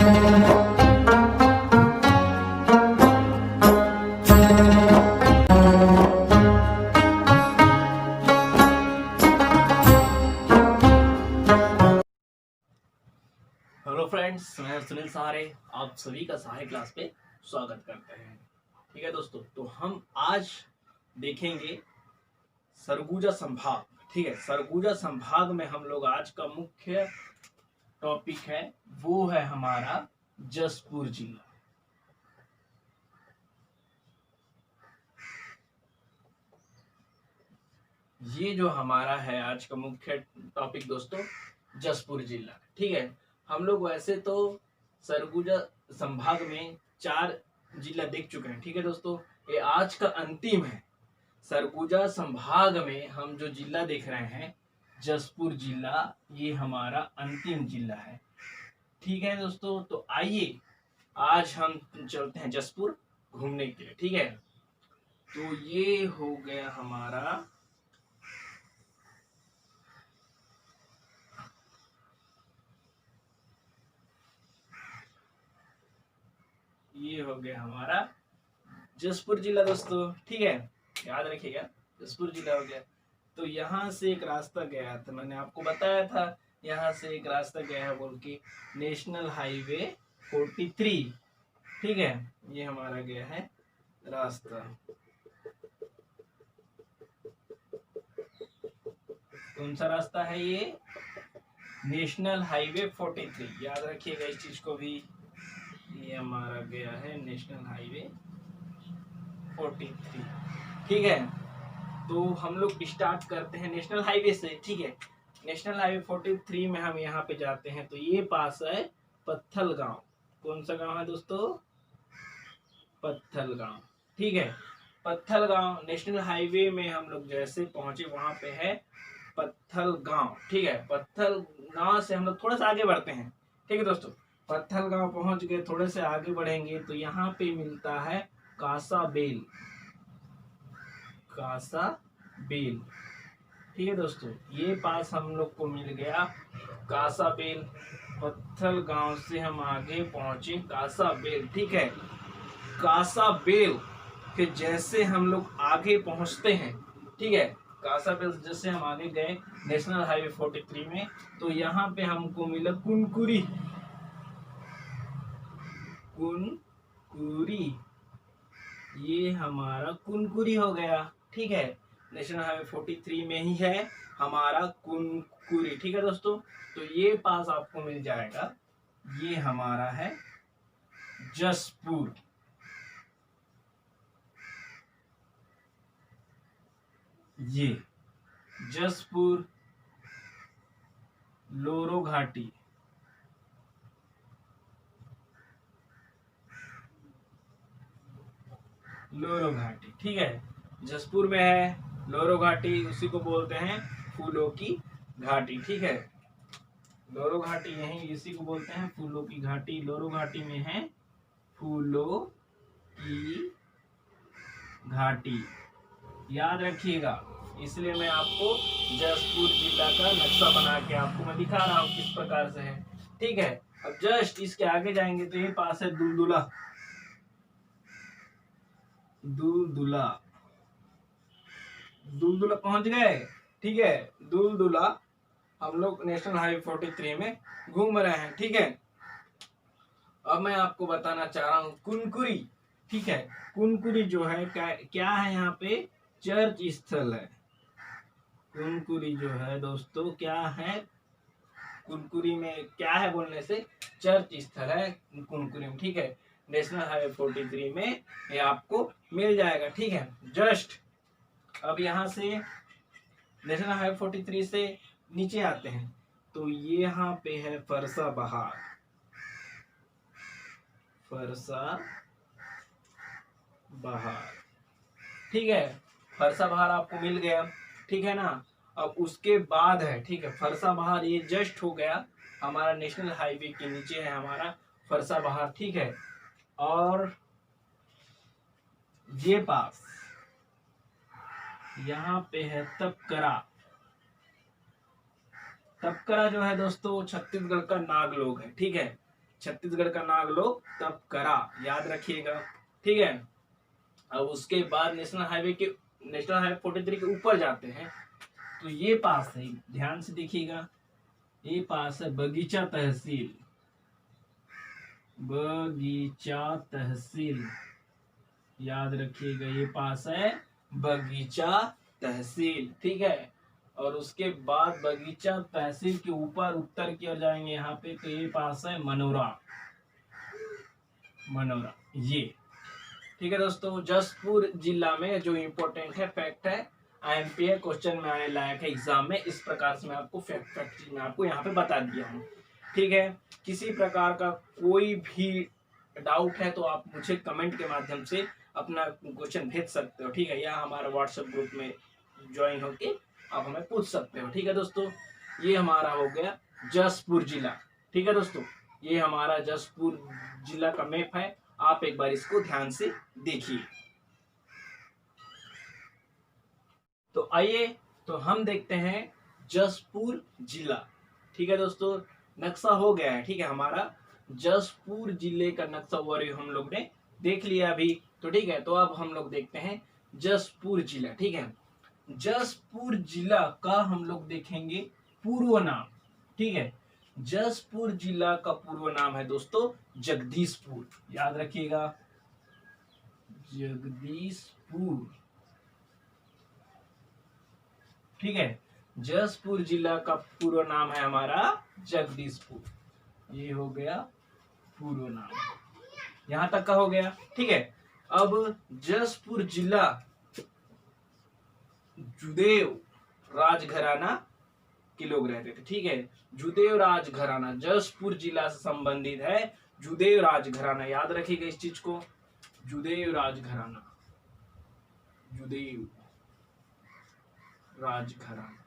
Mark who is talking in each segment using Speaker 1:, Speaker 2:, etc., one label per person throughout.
Speaker 1: Hello friends, मैं सुनील सहारे आप सभी का सहारे क्लास पे स्वागत करते हैं। ठीक है दोस्तों, तो हम आज देखेंगे सरगुजा संभाग। ठीक है, सरगुजा संभाग में हम लोग आज का मुख्य टॉपिक है वो है हमारा जसपुर जिला। ये जो हमारा है आज का मुख्य टॉपिक दोस्तों, जसपुर जिला। ठीक है, हम लोग वैसे तो सरगुजा संभाग में 4 जिला देख चुके हैं। ठीक है दोस्तों, ये आज का अंतिम है। सरगुजा संभाग में हम जो जिला देख रहे हैं जसपुर जिला, ये हमारा अंतिम जिला है। ठीक है दोस्तों, तो आइए आज हम चलते हैं जसपुर घूमने के लिए। ठीक है, तो ये हो गया हमारा जसपुर जिला दोस्तों। ठीक है, याद रखिएगा, जसपुर जिला हो गया। तो यहाँ से एक रास्ता गया था, मैंने आपको बताया था यहाँ से एक रास्ता गया है बोल के, नेशनल हाईवे 43। ठीक है, ये हमारा गया है रास्ता। कौन सा रास्ता है ये? नेशनल हाईवे 43, याद रखिएगा इस चीज को भी। ये हमारा गया है नेशनल हाईवे 43। ठीक है, तो हम लोग स्टार्ट करते हैं नेशनल हाईवे से। ठीक है, नेशनल हाईवे 43 में हम यहाँ पे जाते हैं तो ये पास है पत्थल गांव। कौन सा गांव है दोस्तों? पत्थल गांव। ठीक है, पत्थल गांव नेशनल हाईवे में हम लोग जैसे पहुंचे वहां पे है पत्थल गांव। ठीक है, पत्थल गांव से हम लोग थोड़ा सा आगे बढ़ते हैं। ठीक है दोस्तों, पत्थल गांव पहुंच गए, थोड़े से आगे बढ़ेंगे तो यहाँ पे मिलता है कासा बेल। कासा बेल। ठीक है दोस्तों, ये पास हम लोग को मिल गया कासा बेल। पत्थल गांव से हम आगे पहुंचे कासा बेल। ठीक है, कासा बेल के जैसे हम लोग आगे पहुंचते हैं, ठीक है, कासा बेल जैसे हम आगे गए नेशनल हाईवे 43 में, तो यहाँ पे हमको मिला कुनकुरी। कुनकुरी, ये हमारा कुनकुरी हो गया। ठीक है, नेशनल हाईवे 43 में ही है हमारा कुनकुरी। ठीक है दोस्तों, तो ये पास आपको मिल जाएगा, ये हमारा है जसपुर। ये जसपुर लोरो घाटी। लोरो घाटी, ठीक है, जसपुर में है लोरो घाटी, उसी को बोलते हैं फूलों की घाटी। ठीक है, लोरो घाटी यही इसी को बोलते हैं फूलों की घाटी। लोरो घाटी में है फूलों की घाटी, याद रखिएगा। इसलिए मैं आपको जसपुर जिला का नक्शा बना के आपको मैं दिखा रहा हूँ किस प्रकार से है। ठीक है, अब जस्ट इसके आगे जाएंगे तो ये पास है दुलदुला। दुलदुला, दुलदुला पहुंच गए। ठीक है, दुलदुला हम लोग नेशनल हाईवे 43 में घूम रहे हैं। ठीक है, अब मैं आपको बताना चाह रहा हूँ कुनकुरी। ठीक है, कुनकुरी जो है क्या है, यहाँ पे चर्च स्थल है। कुनकुरी जो है दोस्तों क्या है, कुनकुरी में क्या है बोलने से चर्च स्थल है कुनकुरी में। ठीक है, नेशनल हाईवे 43 में ये आपको मिल जाएगा। ठीक है, जस्ट अब यहाँ से नेशनल हाईवे 43 से नीचे आते हैं तो ये यहाँ पे है फरसा बहार। फरसा बहार, ठीक है, फरसा बहार आपको मिल गया। ठीक है ना, अब उसके बाद है, ठीक है, फरसा बहार ये जस्ट हो गया हमारा नेशनल हाईवे के नीचे है हमारा फरसा बहार। ठीक है, और ये पास यहाँ पे है तपकरा। तपकरा जो है दोस्तों छत्तीसगढ़ का नागलोक है। ठीक है, छत्तीसगढ़ का नाग लोग तब करा, याद रखिएगा। ठीक है, अब उसके बाद नेशनल हाईवे 43 के ऊपर जाते हैं तो ये पास है, ध्यान से देखिएगा, ये पास है बगीचा तहसील, बगीचा तहसील, याद रखिएगा, ये पास है बगीचा तहसील। ठीक है, और उसके बाद बगीचा तहसील के ऊपर उत्तर की ओर जाएंगे यहाँ पे, तो ये पास है मनोरा, मनोरा ये। ठीक है दोस्तों, जसपुर जिला में जो इम्पोर्टेंट है फैक्ट है, IMPA क्वेश्चन में आने लायक है एग्जाम में, इस प्रकार से मैं आपको फैक्ट में आपको यहाँ पे बता दिया हूँ। ठीक है, किसी प्रकार का कोई भी डाउट है तो आप मुझे कमेंट के माध्यम से अपना क्वेश्चन भेज सकते हो। ठीक है, या हमारे व्हाट्सएप ग्रुप में ज्वाइन होके आप हमें पूछ सकते हो। ठीक है दोस्तों, ये हमारा हो गया जसपुर जिला। ठीक है दोस्तों, ये हमारा जसपुर जिला का मैप है, आप एक बार इसको ध्यान से देखिए। तो आइए तो हम देखते हैं जसपुर जिला। ठीक है दोस्तों, नक्शा हो गया है। ठीक है, हमारा जसपुर जिले का नक्शा ओवरव्यू हम लोग ने देख लिया अभी। तो ठीक है, तो अब हम लोग देखते हैं जसपुर जिला। ठीक है, जसपुर जिला का हम लोग देखेंगे पूर्व नाम। ठीक है, जसपुर जिला का पूर्व नाम है दोस्तों जगदीशपुर, याद रखिएगा, जगदीशपुर। ठीक है, जसपुर जिला का पूर्व नाम है हमारा जगदीशपुर, ये हो गया पूर्व नाम, यहां तक का हो गया। ठीक है, अब जसपुर जिला जुदेव राजघराना के लोग रहते थे। ठीक है, जुदेव राजघराना जसपुर जिला से संबंधित है, जुदेव राजघराना, याद रखिएगा इस चीज को, जुदेव राजघराना, जुदेव राजघराना,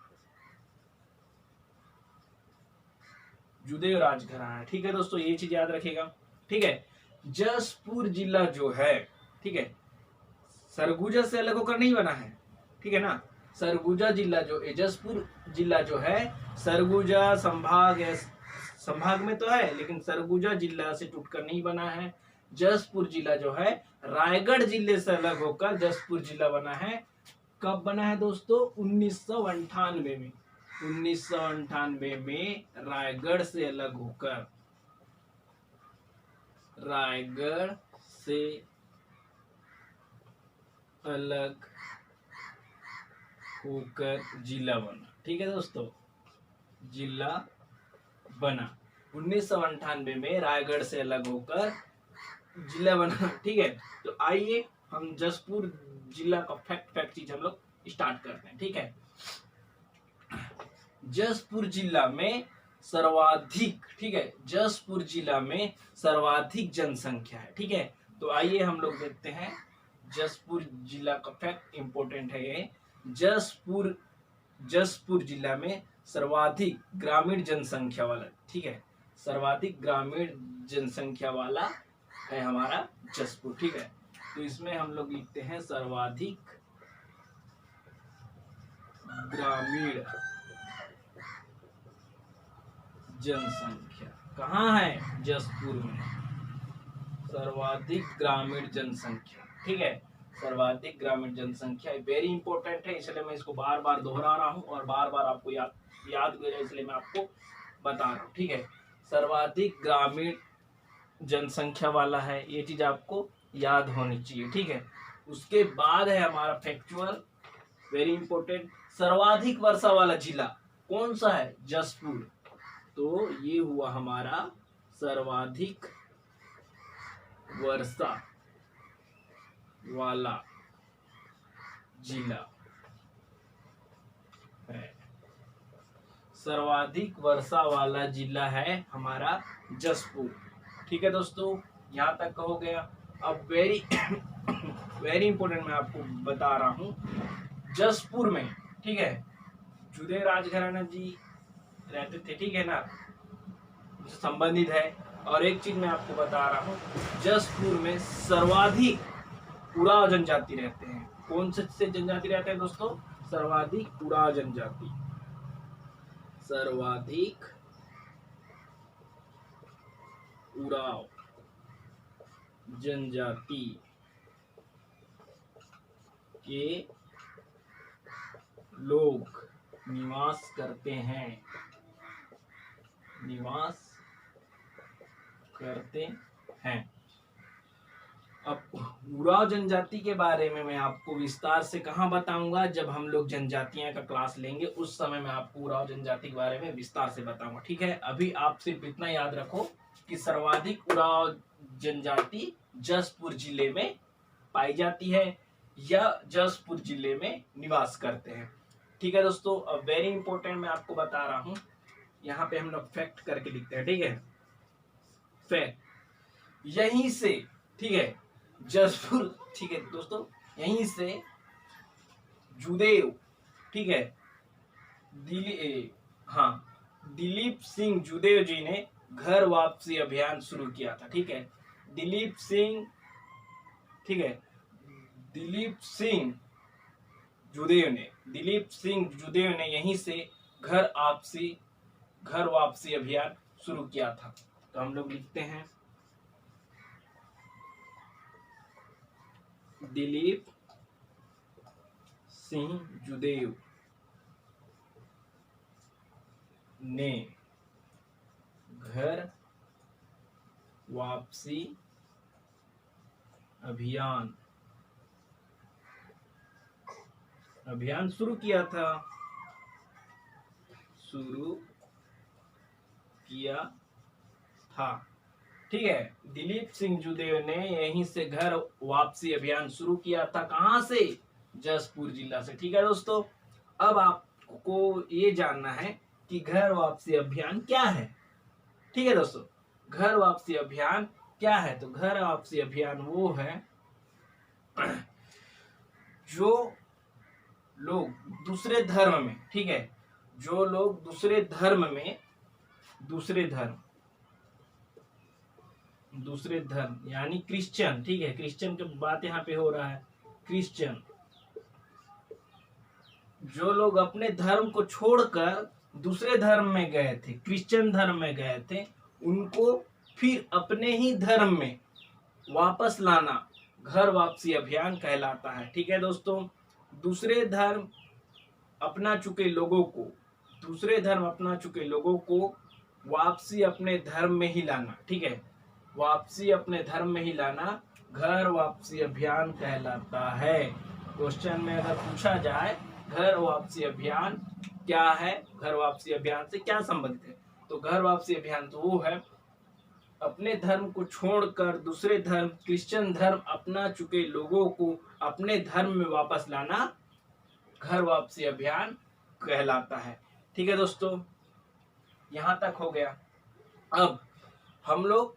Speaker 1: जुदेव राजघराना। ठीक है दोस्तों, ये चीज याद रखिएगा। ठीक है, जसपुर जिला जो है, ठीक है, सरगुजा से अलग होकर नहीं बना है। ठीक है ना, सरगुजा जिला जो जसपुर जिला जो है, सरगुजा संभाग है, संभाग में तो है लेकिन सरगुजा जिला से टूटकर नहीं बना है। जसपुर जिला जो है रायगढ़ जिले से अलग होकर जसपुर जिला बना है। कब बना है दोस्तों? 1998 में। 1998 में रायगढ़ से अलग होकर, रायगढ़ से अलग होकर जिला बना। ठीक है दोस्तों, जिला बना 1998 में, रायगढ़ से अलग होकर जिला बना। ठीक है, तो आइए हम जसपुर जिला का फैक्ट चीज हम लोग स्टार्ट करते हैं। ठीक है, जसपुर जिला में सर्वाधिक, ठीक है, जसपुर जिला में सर्वाधिक जनसंख्या है। ठीक है, तो आइए हम लोग देखते हैं जसपुर जिला का फैक्ट, इंपॉर्टेंट है ये। जसपुर जिला में सर्वाधिक ग्रामीण जनसंख्या वाला, ठीक है, सर्वाधिक ग्रामीण जनसंख्या वाला है हमारा जसपुर। ठीक है, तो इसमें हम लोग लिखते हैं सर्वाधिक ग्रामीण जनसंख्या कहाँ है? जसपुर में सर्वाधिक ग्रामीण जनसंख्या। ठीक है, सर्वाधिक ग्रामीण जनसंख्या वेरी इंपॉर्टेंट है, इसलिए मैं इसको बार बार दोहरा रहा हूँ और बार बार आपको याद हो जाए, इसलिए मैं आपको बता रहा हूँ। ठीक है, सर्वाधिक ग्रामीण जनसंख्या वाला है, ये चीज आपको याद होनी चाहिए। ठीक है, उसके बाद है हमारा फैक्चुअल वेरी इंपॉर्टेंट, सर्वाधिक वर्षा वाला जिला कौन सा है? जसपुर। तो ये हुआ हमारा सर्वाधिक वर्षा वाला जिला है, सर्वाधिक वर्षा वाला जिला है हमारा जसपुर। ठीक है दोस्तों, यहाँ तक का हो गया। अब वेरी वेरी इंपॉर्टेंट मैं आपको बता रहा हूँ, जसपुर में, ठीक है, जुदेव राजघराना जी रहते थे, ठीक है ना, संबंधित है। और एक चीज मैं आपको बता रहा हूँ, जसपुर में सर्वाधिक उराव जनजाति रहते हैं। कौन से जनजाति रहते हैं दोस्तों? सर्वाधिक उराव जनजाति, सर्वाधिक उराव जनजाति के लोग निवास करते हैं, निवास करते हैं। अब उराव जनजाति के बारे में मैं आपको विस्तार से कहाँ बताऊंगा, जब हम लोग जनजातियां का क्लास लेंगे उस समय मैं आपको उराव जनजाति के बारे में विस्तार से बताऊंगा। ठीक है, अभी आप सिर्फ इतना याद रखो कि सर्वाधिक उराव जनजाति जसपुर जिले में पाई जाती है या जसपुर जिले में निवास करते हैं। ठीक है दोस्तों, अब वेरी इंपॉर्टेंट मैं आपको बता रहा हूं, यहाँ पे हम लोग फैक्ट करके लिखते हैं। ठीक है, फैक्ट, यहीं से, ठीक है, जसपुर, ठीक है दोस्तों, यहीं से जुदेव, ठीक है, दिलीप सिंह जुदेव जी ने घर वापसी अभियान शुरू किया था। ठीक है, दिलीप सिंह, ठीक है, दिलीप सिंह जुदेव ने यहीं से घर वापसी अभियान शुरू किया था। तो हम लोग लिखते हैं दिलीप सिंह जुदेव ने घर वापसी अभियान शुरू किया था। ठीक है, दिलीप सिंह जुदेव ने यहीं से घर वापसी अभियान शुरू किया था। कहां से? जसपुर जिला से। ठीक है दोस्तों, अब आपको ये जानना है कि घर वापसी अभियान क्या है। ठीक है दोस्तों, घर वापसी अभियान क्या है? तो घर वापसी अभियान वो है जो लोग दूसरे धर्म में, ठीक है, जो लोग दूसरे धर्म यानी क्रिश्चियन, ठीक है, क्रिश्चियन की बात यहाँ पे हो रहा है। क्रिश्चियन, जो लोग अपने धर्म को छोड़कर दूसरे धर्म में गए थे, क्रिश्चियन धर्म में गए थे, उनको फिर अपने ही धर्म में वापस लाना घर वापसी अभियान कहलाता है। ठीक है दोस्तों, दूसरे धर्म अपना चुके लोगों को वापसी अपने धर्म में ही लाना, ठीक है, वापसी अपने धर्म में ही लाना घर वापसी अभियान कहलाता है। क्वेश्चन में अगर पूछा जाए घर वापसी अभियान क्या है, घर वापसी अभियान से क्या संबंधित है, तो घर वापसी अभियान तो वो है अपने धर्म को छोड़कर दूसरे धर्म, क्रिश्चियन धर्म अपना चुके लोगों को अपने धर्म में वापस लाना घर वापसी अभियान कहलाता है। ठीक है दोस्तों, यहां तक हो गया। अब हम लोग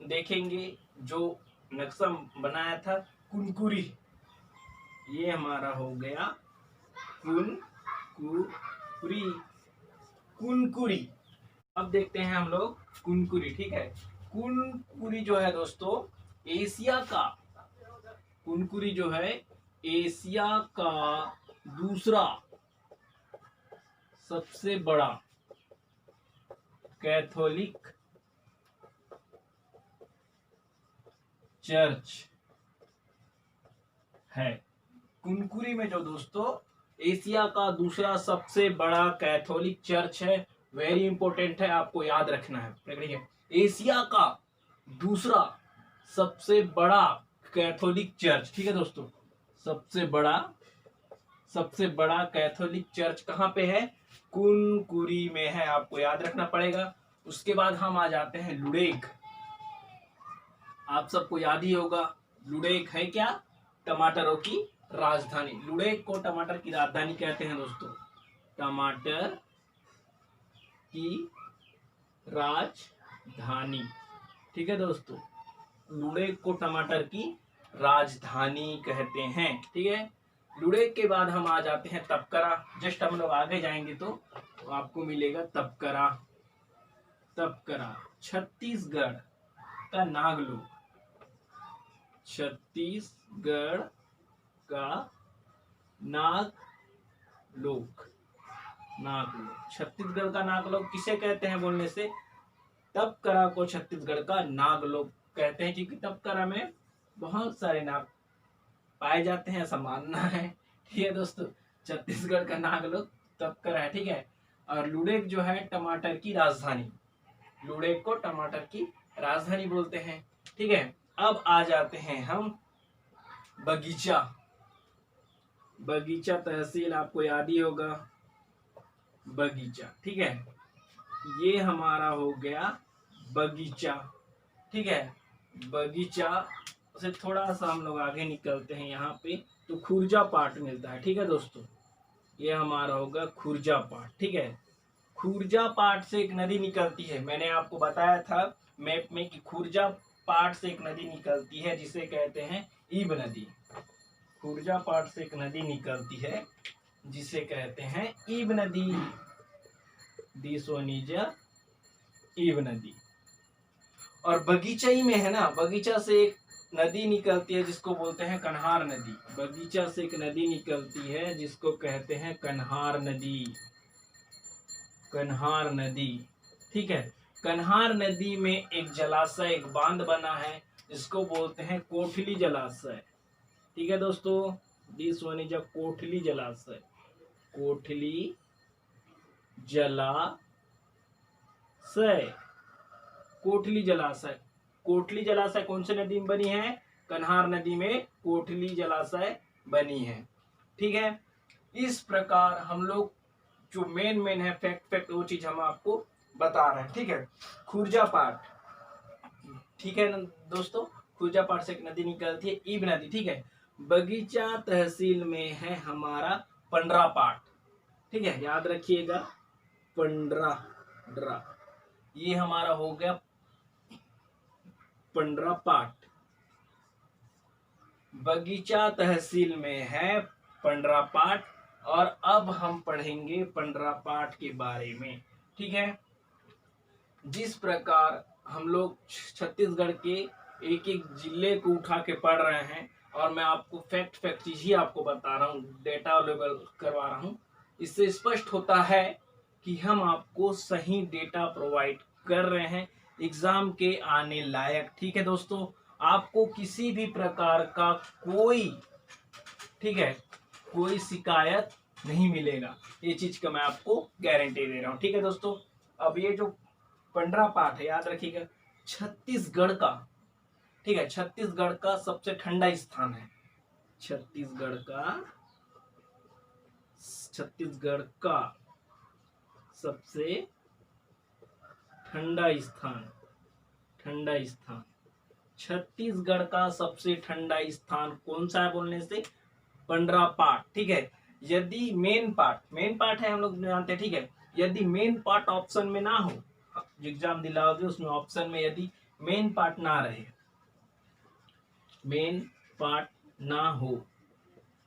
Speaker 1: देखेंगे जो नक्शा बनाया था कुनकुरी, ये हमारा हो गया कुनकुरी। अब देखते हैं हम लोग कुनकुरी। ठीक है, कुनकुरी जो है दोस्तों कुनकुरी जो है एशिया का दूसरा सबसे बड़ा कैथोलिक चर्च है। कुनकुरी में जो दोस्तों एशिया का दूसरा सबसे बड़ा कैथोलिक चर्च है, वेरी इंपॉर्टेंट है, आपको याद रखना है। एशिया का दूसरा सबसे बड़ा कैथोलिक चर्च, ठीक है दोस्तों, सबसे बड़ा कैथोलिक चर्च कहाँ पे है? कुनकुरी में है, आपको याद रखना पड़ेगा। उसके बाद हम आ जाते हैं लुडेग। आप सबको याद ही होगा, लुडेग है क्या? टमाटरों की राजधानी। लुडेग को टमाटर की राजधानी कहते हैं दोस्तों, टमाटर की राजधानी। ठीक है दोस्तों, लुडेग को टमाटर की राजधानी कहते हैं। ठीक है, लुडेग के बाद हम आ जाते हैं तपकरा। जस्ट हम लोग आगे जाएंगे तो आपको मिलेगा तपकरा। छत्तीसगढ़ का नागलोक, छत्तीसगढ़ का नागलोक किसे कहते हैं बोलने से? तपकरा को छत्तीसगढ़ का नागलोक कहते हैं, क्योंकि तपकरा में बहुत सारे नाग पाए जाते हैं, ऐसा मानना है। ठीक है दोस्तों, छत्तीसगढ़ का नागलोक तपकरा है। ठीक है, और लुड़ेक जो है टमाटर की राजधानी, लुड़ेक को टमाटर की राजधानी बोलते हैं। ठीक है, अब आ जाते हैं हम बगीचा। बगीचा तहसील आपको याद ही होगा, बगीचा। ठीक है, ये हमारा हो गया बगीचा। ठीक है, बगीचा से थोड़ा सा हम लोग आगे निकलते हैं, यहाँ पे तो खुर्जा पाट मिलता है। ठीक है दोस्तों, ये हमारा होगा खुर्जा पाट। ठीक है, खुर्जा पाट से एक नदी निकलती है, मैंने आपको बताया था मैप में कि खुर्जा पाट से एक नदी निकलती है जिसे कहते हैं ईब नदी। खुर्जा पाट से एक नदी निकलती है जिसे कहते हैं ईब नदी, दिस वन इज ईब नदी। और बगीचा ही में है ना, बगीचा से एक नदी निकलती है जिसको बोलते हैं कन्हार नदी। बगीचा से एक नदी निकलती है जिसको कहते हैं कन्हार नदी, कन्हार नदी। ठीक है, कन्हार नदी में एक जलाशय, एक बांध बना है जिसको बोलते हैं कोठली जलाशय। ठीक है दोस्तों, दिस वन इज अ कोठली जलाशय, कोठली जलाशय, कोठली जलाशय। कोठली जलाशय कौन से नदी में बनी है? कन्हार नदी में कोठली जलाशय बनी है। ठीक है, इस प्रकार हम लोग जो मेन है फैक्ट वो चीज हम आपको बता रहे हैं। ठीक है, खुर्जा पाट। ठीक है दोस्तों, खुर्जा पाट से एक नदी निकलती है ईब नदी। ठीक है, बगीचा तहसील में है हमारा पंडरा पाट। ठीक है, याद रखिएगा पंडरा, ये हमारा हो गया पंडरा पाट। बगीचा तहसील में है पंडरा पाट। और अब हम पढ़ेंगे पंडरा पाट के बारे में। ठीक है, जिस प्रकार हम लोग छत्तीसगढ़ के एक एक जिले को उठा के पढ़ रहे हैं और मैं आपको फैक्ट चीज ही आपको बता रहा हूँ, डेटा अवेलेबल करवा रहा हूँ, इससे स्पष्ट होता है कि हम आपको सही डेटा प्रोवाइड कर रहे हैं एग्जाम के आने लायक। ठीक है दोस्तों, आपको किसी भी प्रकार का कोई, ठीक है, कोई शिकायत नहीं मिलेगा, ये चीज का मैं आपको गारंटी दे रहा हूँ। ठीक है दोस्तों, अब ये जो पंडरा पाठ है याद रखिएगा छत्तीसगढ़ का, ठीक है, छत्तीसगढ़ का सबसे ठंडा स्थान है। छत्तीसगढ़ का सबसे ठंडा स्थान, छत्तीसगढ़ का सबसे ठंडा स्थान कौन सा है बोलने से? पंडरा पाठ। ठीक है, यदि मेन पार्ट है हम लोग जानते हैं। ठीक है, यदि मेन पार्ट ऑप्शन में ना हो, एग्जाम दिलाओगे उसमें ऑप्शन में यदि मेन पार्ट ना रहे, मेन पार्ट ना हो,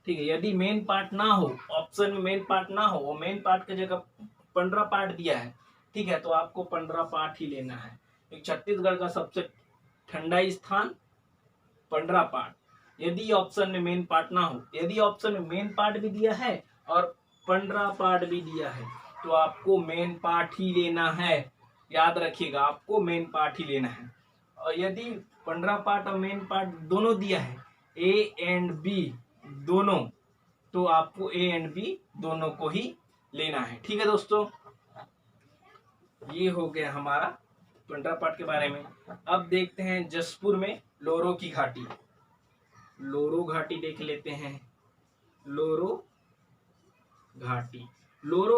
Speaker 1: ठीक है, यदि मेन पार्ट ना हो, ऑप्शन में मेन पार्ट ना हो, वो मेन पार्ट की जगह पंडरा पाठ दिया है, ठीक है, तो आपको पंडरा पाठ ही लेना है। एक छत्तीसगढ़ का सबसे ठंडा स्थान पंडरा पाठ, यदि ऑप्शन में मेन पार्ट ना हो, यदि ऑप्शन में मेन पार्ट भी दिया है और पंडरा पार्ट भी दिया है तो आपको मेन पार्ट ही लेना है। याद रखिएगा, आपको मेन पार्ट ही लेना है। और यदि पंडरा पार्ट और मेन पार्ट दोनों दिया है, ए एंड बी दोनों, तो आपको ए एंड बी दोनों को ही लेना है। ठीक है दोस्तों, ये हो गया हमारा पंडरा पाठ के बारे में। अब देखते हैं जसपुर में लोरो की घाटी, लोरो घाटी देख लेते हैं। लोरो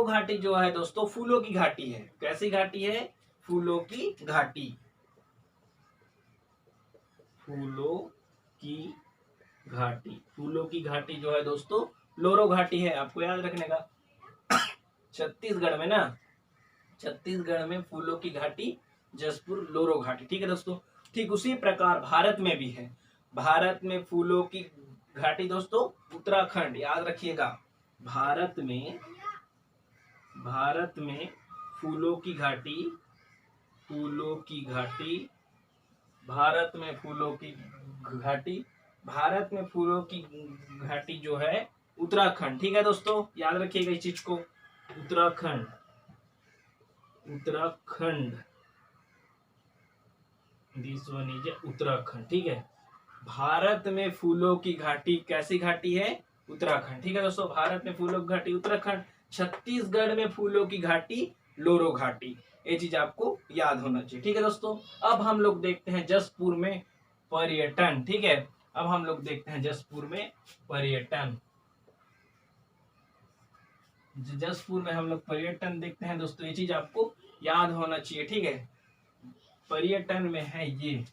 Speaker 1: घाटी जो है दोस्तों फूलों की घाटी है। कैसी घाटी है? फूलों की घाटी, फूलों की घाटी जो है दोस्तों लोरो घाटी है, आपको याद रखने का। छत्तीसगढ़ में ना, छत्तीसगढ़ में फूलों की घाटी जसपुर लोरो घाटी। ठीक है दोस्तों, ठीक उसी प्रकार भारत में भी है। भारत में फूलों की घाटी दोस्तों उत्तराखंड, याद रखिएगा, भारत में फूलों की घाटी, भारत में फूलों की घाटी जो है उत्तराखंड। ठीक है दोस्तों, याद रखिएगा इस चीज को, Uttarakhand this one is Uttarakhand. ठीक है, भारत में फूलों की घाटी कैसी घाटी है? उत्तराखंड। ठीक है दोस्तों, भारत में फूलों की घाटी उत्तराखंड। छत्तीसगढ़ में फूलों की घाटी लोरो घाटी। ये चीज आपको याद होना चाहिए। ठीक है दोस्तों, अब हम लोग देखते हैं जसपुर में पर्यटन। ठीक है, अब हम लोग देखते हैं जसपुर में पर्यटन। जसपुर में हम लोग पर्यटन देखते हैं दोस्तों, ये चीज आपको याद होना चाहिए। ठीक है, पर्यटन में है ये,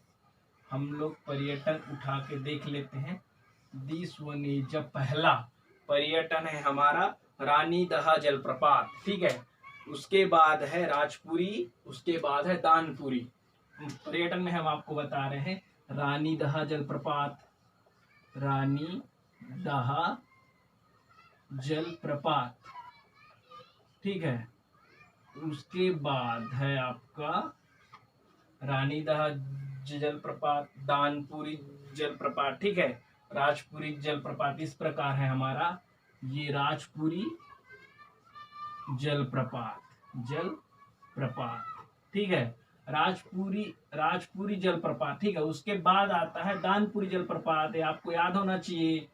Speaker 1: हम लोग पर्यटन उठा के देख लेते हैं। दिस वन इज पहला पर्यटन है हमारा रानी दहा जलप्रपात। ठीक है, उसके बाद है राजपुरी, उसके बाद है दानपुरी। पर्यटन में हम आपको बता रहे हैं रानी दहा जलप्रपात, रानी दहा जलप्रपात। ठीक है, उसके बाद है आपका रानी दहा जलप्रपात, दानपुरी जलप्रपात। ठीक है, राजपुरी जलप्रपात। इस प्रकार है हमारा ये राजपुरी जलप्रपात, जलप्रपात। ठीक है, राजपुरी जलप्रपात। ठीक है, उसके बाद आता है दानपुरी जलप्रपात। ये आपको याद होना चाहिए,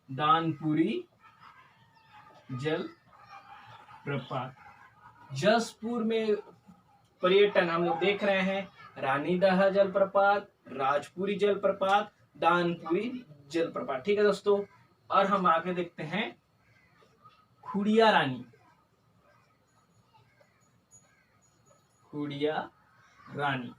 Speaker 1: दानपुरी जलप्रपात। जसपुर में पर्यटन हम लोग देख रहे हैं रानी दहा जलप्रपात, राजपुरी जलप्रपात, दानपुरी जलप्रपात। ठीक है दोस्तों, और हम आगे देखते हैं खुड़िया रानी। खुड़िया रानी,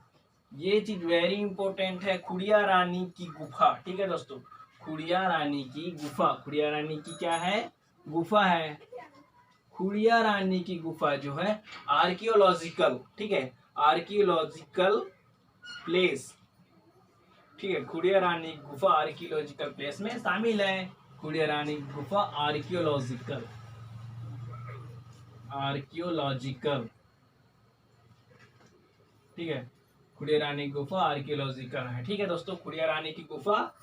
Speaker 1: ये चीज वेरी इंपॉर्टेंट है, खुड़िया रानी की गुफा। ठीक है दोस्तों, खुड़िया रानी की गुफा। खुड़िया रानी की क्या है? गुफा है। खुड़िया रानी की गुफा जो है आर्कियोलॉजिकल, ठीक है, आर्कियोलॉजिकल प्लेस। ठीक है, खुड़िया रानी गुफा आर्कियोलॉजिकल प्लेस में शामिल है। खुड़िया रानी गुफा आर्कियोलॉजिकल, आर्कियोलॉजिकल। ठीक है, खुड़िया रानी गुफा आर्कियोलॉजिकल है। ठीक है दोस्तों, खुड़िया रानी की गुफा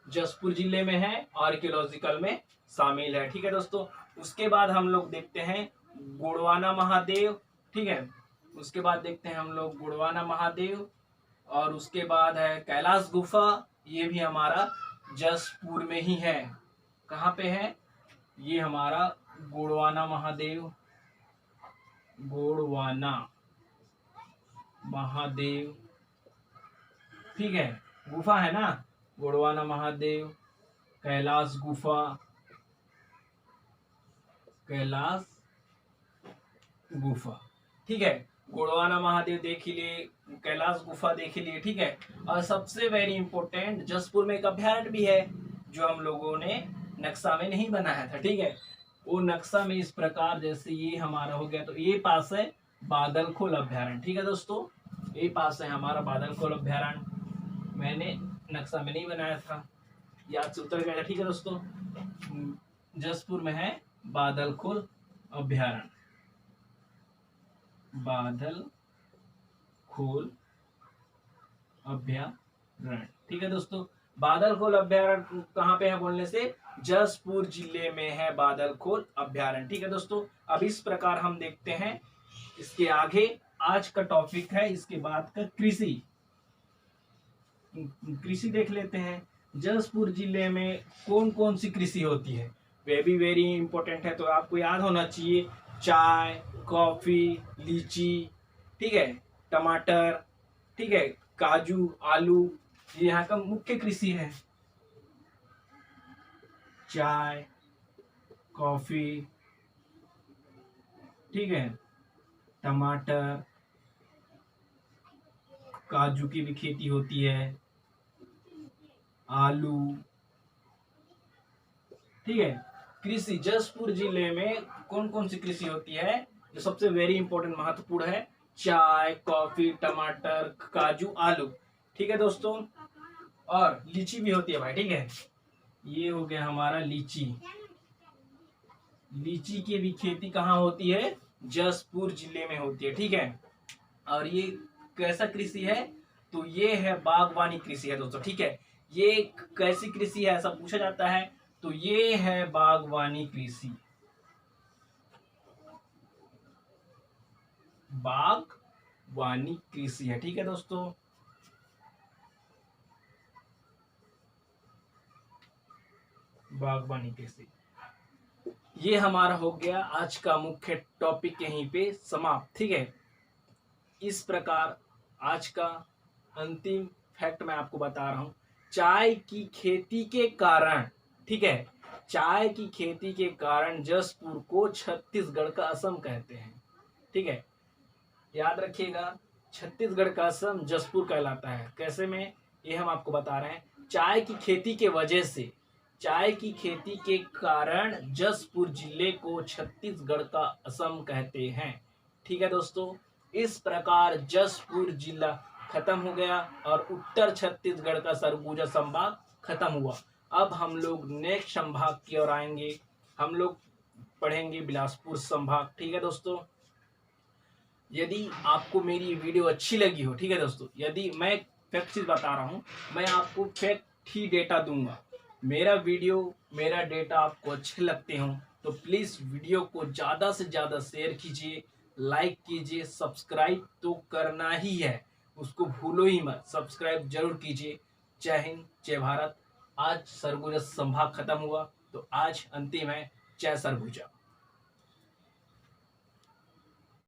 Speaker 1: जसपुर जिले में है, आर्कियोलॉजिकल में शामिल है। ठीक है दोस्तों, उसके बाद हम लोग देखते हैं गोड़वाना महादेव। ठीक है, उसके बाद देखते हैं हम लोग गोड़वाना महादेव, और उसके बाद है कैलाश गुफा। ये भी हमारा जसपुर में ही है। कहाँ पे है? ये हमारा गोड़वाना महादेव, गोड़वाना महादेव। ठीक है, गुफा है ना, गोड़वाना महादेव, कैलाश गुफा, कैलाश गुफा। ठीक है, गोड़वाना महादेव देख ही लिए, कैलाश गुफा देख ही लिए। ठीक है, और सबसे वेरी इंपॉर्टेंट जसपुर में एक अभ्यारण्य भी है जो हम लोगों ने नक्शा में नहीं बनाया था। ठीक है, वो नक्शा में इस प्रकार, जैसे ये हमारा हो गया, तो ये पास है बादलखोल अभ्यारण्य। ठीक है दोस्तों, ये पास है हमारा बादलखोल अभ्यारण्य। मैंने नक्शा में नहीं बनाया था, याद से उतर गया था। ठीक है दोस्तों, जसपुर में है बादलखोल अभ्यारण्य, बादलखोल अभ्यारण्य। ठीक है दोस्तों, बादलखोल अभ्यारण्य कहाँ पे है बोलने से? जसपुर जिले में है बादलखोल अभ्यारण्य। ठीक है दोस्तों, अब इस प्रकार हम देखते हैं इसके आगे। आज का टॉपिक है इसके बाद का कृषि। कृषि देख लेते हैं, जसपुर जिले में कौन कौन सी कृषि होती है, वे भी वेरी इंपॉर्टेंट है, तो आपको याद होना चाहिए। चाय, कॉफी, लीची, ठीक है, टमाटर, ठीक है, काजू, आलू, ये यहाँ का मुख्य कृषि है। चाय, कॉफी, ठीक है, टमाटर, काजू की भी खेती होती है, आलू। ठीक है, कृषि जसपुर जिले में कौन कौन सी कृषि होती है जो सबसे वेरी इंपॉर्टेंट महत्वपूर्ण है? चाय, कॉफी, टमाटर, काजू, आलू। ठीक है दोस्तों, और लीची भी होती है भाई। ठीक है, ये हो गया हमारा लीची। लीची की भी खेती कहाँ होती है? जसपुर जिले में होती है। ठीक है, और ये कैसा कृषि है? तो ये है बागवानी कृषि है दोस्तों। ठीक है, ये कैसी कृषि है ऐसा पूछा जाता है, तो ये है बागवानी कृषि, बागवानी कृषि है। ठीक है दोस्तों, बागबानी कैसे। ये हमारा हो गया आज का मुख्य टॉपिक, यहीं पे समाप्त। ठीक है, इस प्रकार आज का अंतिम फैक्ट मैं आपको बता रहा हूं। चाय की खेती के कारण, ठीक है, चाय की खेती के कारण जसपुर को छत्तीसगढ़ का असम कहते हैं। ठीक है, याद रखिएगा, छत्तीसगढ़ का असम जसपुर कहलाता है। कैसे में, ये हम आपको बता रहे हैं। चाय की खेती के वजह से, चाय की खेती के कारण जसपुर जिले को छत्तीसगढ़ का असम कहते हैं। ठीक है दोस्तों, इस प्रकार जसपुर जिला खत्म हो गया और उत्तर छत्तीसगढ़ का सरगुजा संभाग खत्म हुआ। अब हम लोग नेक्स्ट संभाग की ओर आएंगे, हम लोग पढ़ेंगे बिलासपुर संभाग। ठीक है दोस्तों, यदि आपको मेरी वीडियो अच्छी लगी हो, ठीक है दोस्तों, यदि मैं फैक्ट चीज बता रहा हूँ, मैं आपको फैक्ट ही डेटा दूंगा। मेरा वीडियो, मेरा डेटा आपको अच्छे लगते हो तो प्लीज वीडियो को ज्यादा से ज्यादा शेयर कीजिए, लाइक कीजिए, सब्सक्राइब तो करना ही है, उसको भूलो ही मत, सब्सक्राइब जरूर कीजिए। जय हिंद, जय भारत। आज सरगुजा संभाग खत्म हुआ, तो आज अंतिम है। जय सरगुजा।